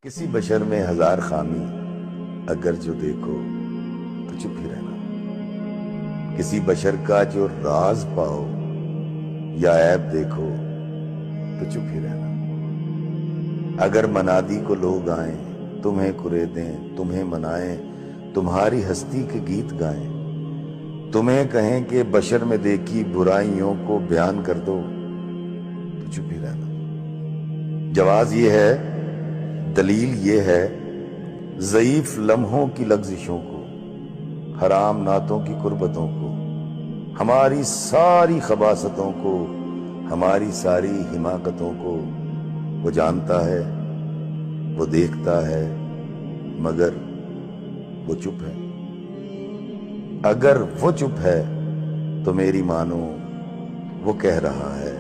किसी बशर में हजार खामी अगर जो देखो तो चुप ही रहना। किसी बशर का जो राज पाओ या ऐब देखो तो चुप ही रहना। अगर मनादी को लोग आए तुम्हें कुरेदें, तुम्हें मनाएं, तुम्हारी हस्ती के गीत गाएं, तुम्हें कहें कि बशर में देखी बुराइयों को बयान कर दो तो चुप ही रहना। जवाब ये है, दलील ये है, ज़ईफ लम्हों की लग्ज़िशों को, हराम नातों की कुर्बतों को, हमारी सारी खबासतों को, हमारी सारी हिमाकतों को वो जानता है, वो देखता है, मगर वो चुप है। अगर वो चुप है तो मेरी मानो वो कह रहा है